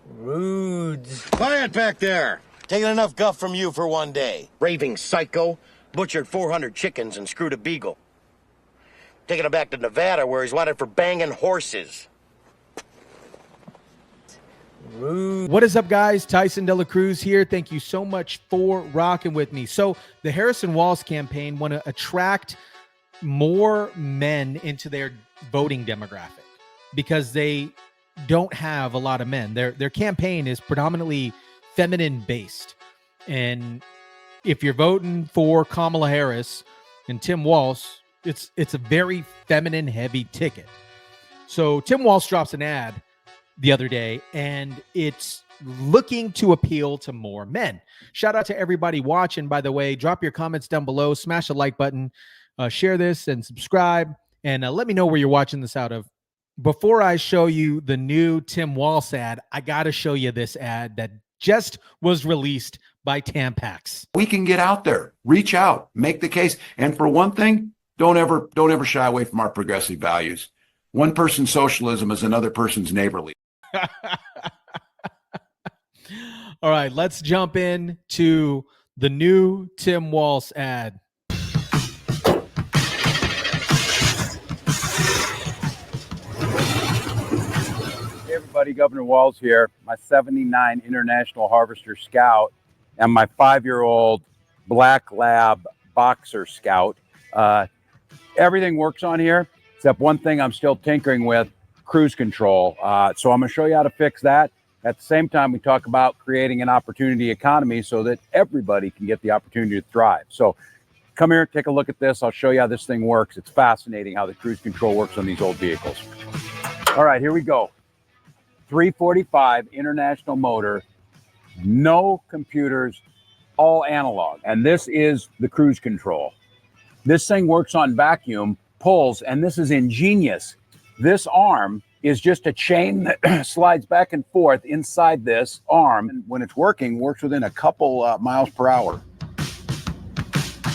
Rude. Quiet back there. Taking enough guff from you for one day. Raving psycho, butchered 400 chickens and screwed a beagle. Taking him back to Nevada where he's wanted for banging horses. Rude. What is up, guys? Tyson De La Cruz here. Thank you so much for rocking with me. So the Harrison Walz campaign want to attract more men into their voting demographic because they don't have a lot of men. Their campaign is predominantly feminine based. And if you're voting for Kamala Harris and Tim Walz, it's a very feminine heavy ticket. So Tim Walz drops an ad the other day, and it's looking to appeal to more men. Shout out to everybody watching, by the way. Drop your comments down below, smash the like button, share this and subscribe, and let me know where you're watching this out of. Before I show you the new Tim Walz ad, I got to show you this ad that just was released by Tampax. We can get out there, reach out, make the case. And for one thing, don't ever shy away from our progressive values. One person's socialism is another person's neighborly. All right, let's jump in to the new Tim Walz ad. Hey everybody, Governor Walz here, my 79 International Harvester Scout and my 5-year-old Black Lab Boxer Scout. Everything works on here, except one thing I'm still tinkering with, cruise control. So I'm going to show you how to fix that. At the same time, we talk about creating an opportunity economy so that everybody can get the opportunity to thrive. So come here, take a look at this. I'll show you how this thing works. It's fascinating how the cruise control works on these old vehicles. All right, here we go. 345 International motor, no computers, all analog. And this is the cruise control. This thing works on vacuum, pulls, and this is ingenious. This arm is just a chain that slides back and forth inside this arm. And when it's working, works within a couple miles per hour.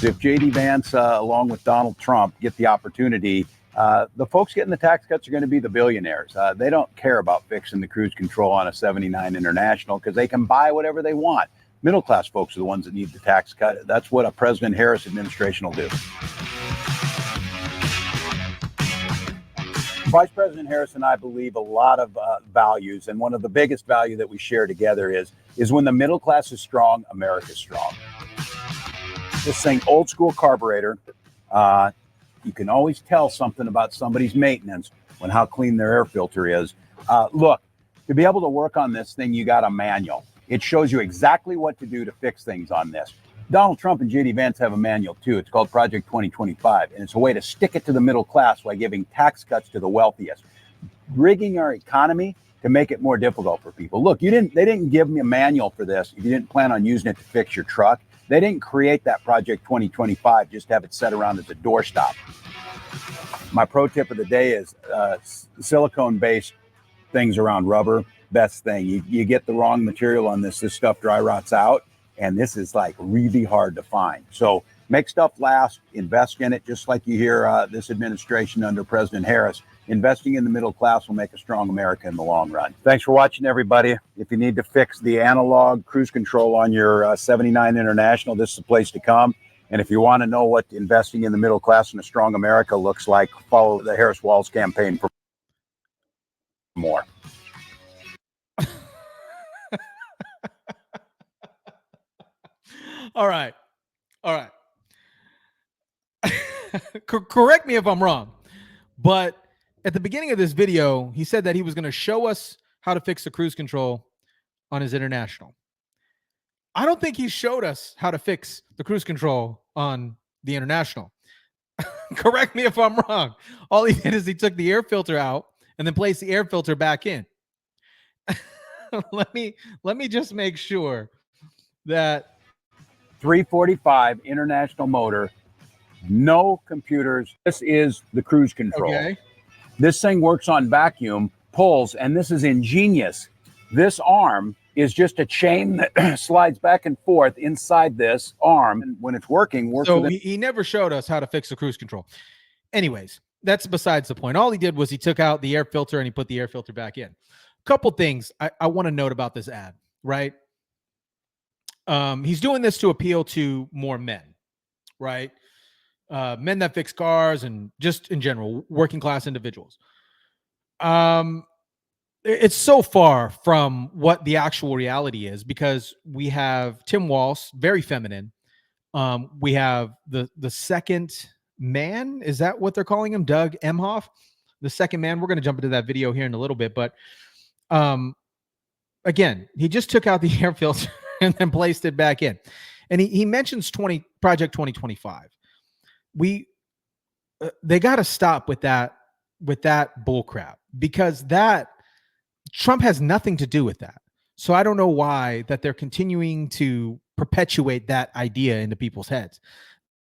If J.D. Vance, along with Donald Trump, get the opportunity, the folks getting the tax cuts are going to be the billionaires. They don't care about fixing the cruise control on a 79 International because they can buy whatever they want. Middle-class folks are the ones that need the tax cut. That's what a President Harris administration will do. Vice President Harris and I believe a lot of values, and one of the biggest value that we share together is when the middle class is strong, America's strong. This thing, old school carburetor, you can always tell something about somebody's maintenance when how clean their air filter is. Look, to be able to work on this thing, you got a manual. It shows you exactly what to do to fix things on this. Donald Trump and J.D. Vance have a manual too. It's called Project 2025, and it's a way to stick it to the middle class by giving tax cuts to the wealthiest, rigging our economy to make it more difficult for people. Look, they didn't give me a manual for this if you didn't plan on using it to fix your truck. They didn't create that Project 2025 just to have it set around as a doorstop. My pro tip of the day is silicone-based things around rubber. Best thing. You get the wrong material on this stuff dry rots out. And this is like really hard to find. So make stuff last, invest in it, just like you hear this administration under President Harris. Investing in the middle class will make a strong America in the long run. Thanks for watching, everybody. If you need to fix the analog cruise control on your 79 International, this is the place to come. And if you want to know what investing in the middle class in a strong America looks like, follow the Harris Walz campaign for more. All right. Correct me if I'm wrong, but at the beginning of this video, he said that he was going to show us how to fix the cruise control on his International. I don't think he showed us how to fix the cruise control on the International. Correct me if I'm wrong. All he did is he took the air filter out and then placed the air filter back in. Let me just make sure that 345 International motor, no computers. This is the cruise control. Okay. This thing works on vacuum, pulls, and this is ingenious. This arm is just a chain that slides back and forth inside this arm. And when it's working, works. So he never showed us how to fix the cruise control. Anyways, that's besides the point. All he did was he took out the air filter and he put the air filter back in. couple things I want to note about this ad, right? He's doing this to appeal to more men, right? Men that fix cars and just in general, working class individuals. It's so far from what the actual reality is, because we have Tim Walz, very feminine. We have the second man. Is that what they're calling him? Doug Emhoff, the second man. We're going to jump into that video here in a little bit, but again, he just took out the air filter and then placed it back in, and he mentions Project 2025. They got to stop with that bull crap, because that Trump has nothing to do with that. So I don't know why that they're continuing to perpetuate that idea into people's heads.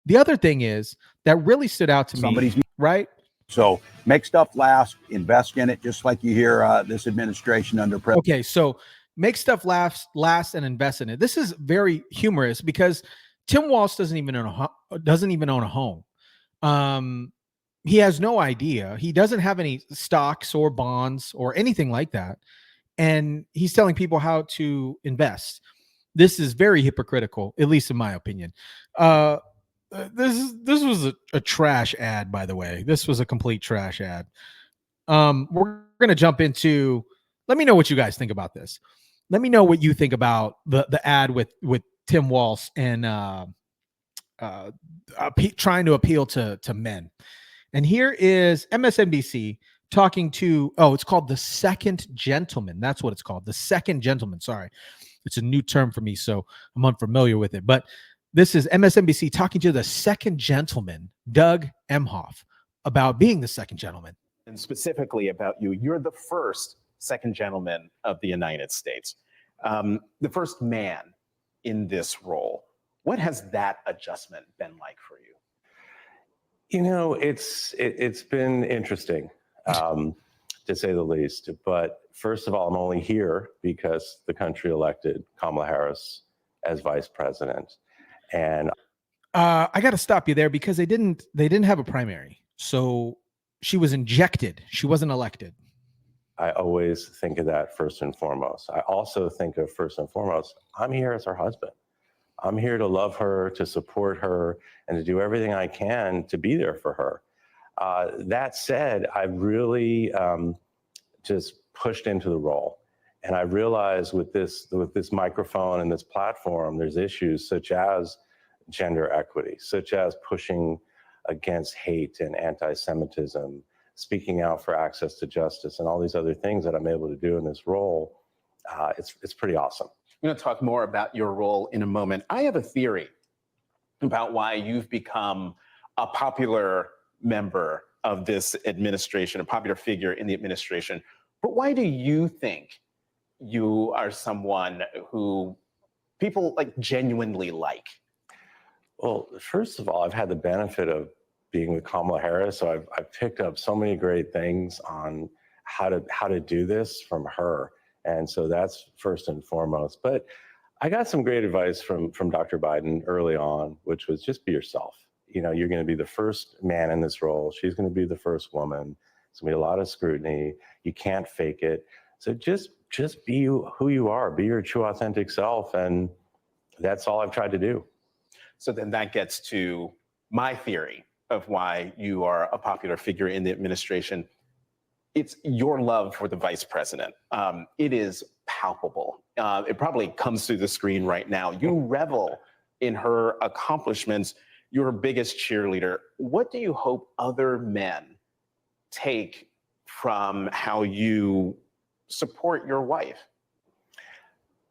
The other thing is that really stood out to me, right? So make stuff last, invest in it, just like you hear this administration under President. Okay, so make stuff last and invest in it. This is very humorous because Tim Walz doesn't even own a home. He has no idea. He doesn't have any stocks or bonds or anything like that. And he's telling people how to invest. This is very hypocritical, at least in my opinion. This was a trash ad, by the way. This was a complete trash ad. We're going to jump into, let me know what you guys think about this. Let me know what you think about the ad with Tim Walz and trying to appeal to men. And here is MSNBC talking to, it's called The Second Gentleman. That's what it's called. The Second Gentleman. Sorry. It's a new term for me, so I'm unfamiliar with it. But this is MSNBC talking to the second gentleman, Doug Emhoff, about being the second gentleman. And specifically about you. You're the first second gentleman of the United States, the first man in this role. What has that adjustment been like for you? You know, it's been interesting, to say the least. But first of all, I'm only here because the country elected Kamala Harris as vice president. And I got to stop you there because they didn't have a primary. So she was injected. She wasn't elected. I always think of that first and foremost. I also think of first and foremost, I'm here as her husband. I'm here to love her, to support her, and to do everything I can to be there for her. That said, I really just pushed into the role. And I realized with this microphone and this platform, there's issues such as gender equity, such as pushing against hate and anti-Semitism, speaking out for access to justice, and all these other things that I'm able to do in this role. It's pretty awesome. I'm going to talk more about your role in a moment. I have a theory about why you've become a popular member of this administration, a popular figure in the administration. But why do you think you are someone who people genuinely like? Well, first of all, I've had the benefit of being with Kamala Harris, so I've picked up so many great things on how to do this from her. And so that's first and foremost. But I got some great advice from Dr. Biden early on, which was just be yourself. You know, you're going to be the first man in this role. She's going to be the first woman. It's going to be a lot of scrutiny. You can't fake it. So just be who you are. Be your true, authentic self. And that's all I've tried to do. So then that gets to my theory of why you are a popular figure in the administration. It's your love for the vice president. It is palpable. It probably comes through the screen right now. You revel in her accomplishments. You're her biggest cheerleader. What do you hope other men take from how you support your wife?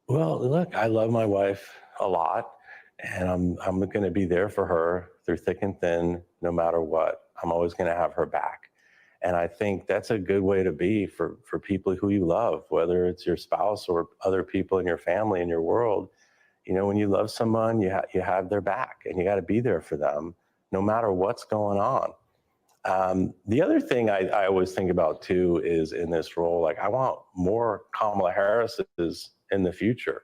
Well, look, I love my wife a lot, and I'm going to be there for her through thick and thin, no matter what. I'm always going to have her back. And I think that's a good way to be for people who you love, whether it's your spouse or other people in your family, in your world. You know, when you love someone, you have their back, and you got to be there for them no matter what's going on. The other thing I always think about too is in this role, like I want more Kamala Harris's in the future.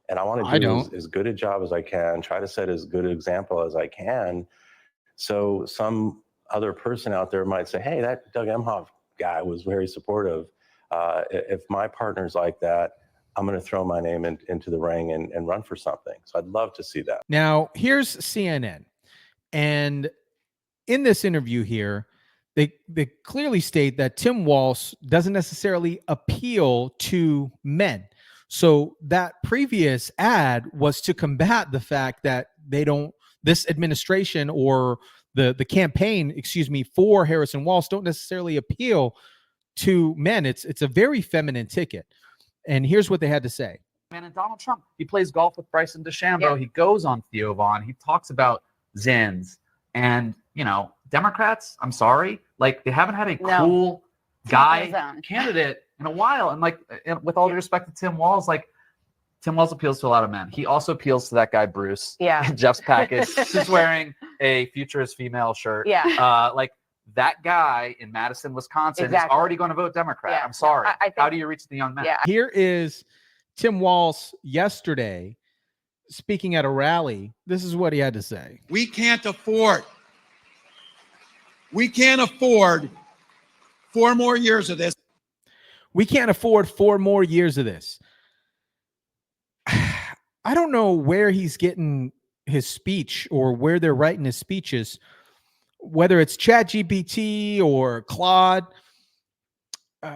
And I want to do as good a job as I can, try to set as good an example as I can. So some other person out there might say, hey, that Doug Emhoff guy was very supportive. If my partner's like that, I'm going to throw my name into the ring and run for something. So I'd love to see that. Now, here's CNN. And in this interview here, they clearly state that Tim Walz doesn't necessarily appeal to men. So that previous ad was to combat the fact that this administration or the campaign, for Harrison Walz don't necessarily appeal to men. It's a very feminine ticket. And here's what they had to say. Man, and Donald Trump, he plays golf with Bryson DeChambeau. He goes on Theo Vaughn. He talks about Zins. And, Democrats, I'm sorry, like they haven't had a cool guy candidate in a while. And with all due respect to Tim Walz, Tim Walz appeals to a lot of men. He also appeals to that guy, Bruce. Yeah. Jeff's package. He's wearing a Future is Female shirt. Yeah. That guy in Madison, Wisconsin is already going to vote Democrat. Yeah. I'm sorry. I think, how do you reach the young men? Yeah. Here is Tim Walz yesterday speaking at a rally. This is what he had to say. We can't afford 4 more years of this. We can't afford 4 more years of this. I don't know where he's getting his speech or where they're writing his speeches, whether it's ChatGPT or Claude.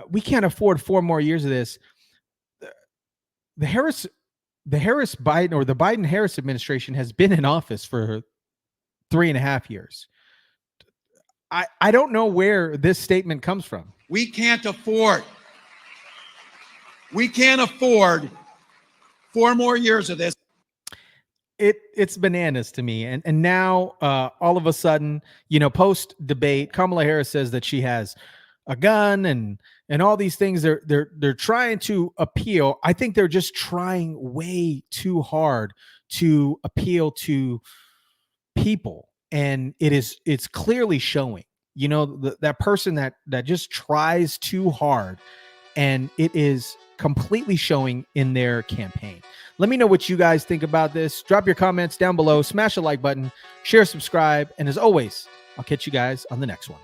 We can't afford 4 more years of this. The Harris Biden or the Biden Harris administration has been in office for 3.5 years. I don't know where this statement comes from. We can't afford 4 more years of this. It's bananas to me. And now all of a sudden, post debate, Kamala Harris says that she has a gun and all these things. They're trying to appeal. I think they're just trying way too hard to appeal to people. And it's clearly showing, that person that just tries too hard, and it is completely showing in their campaign. Let me know what you guys think about this. Drop your comments down below, smash the like button, share, subscribe, and as always, I'll catch you guys on the next one.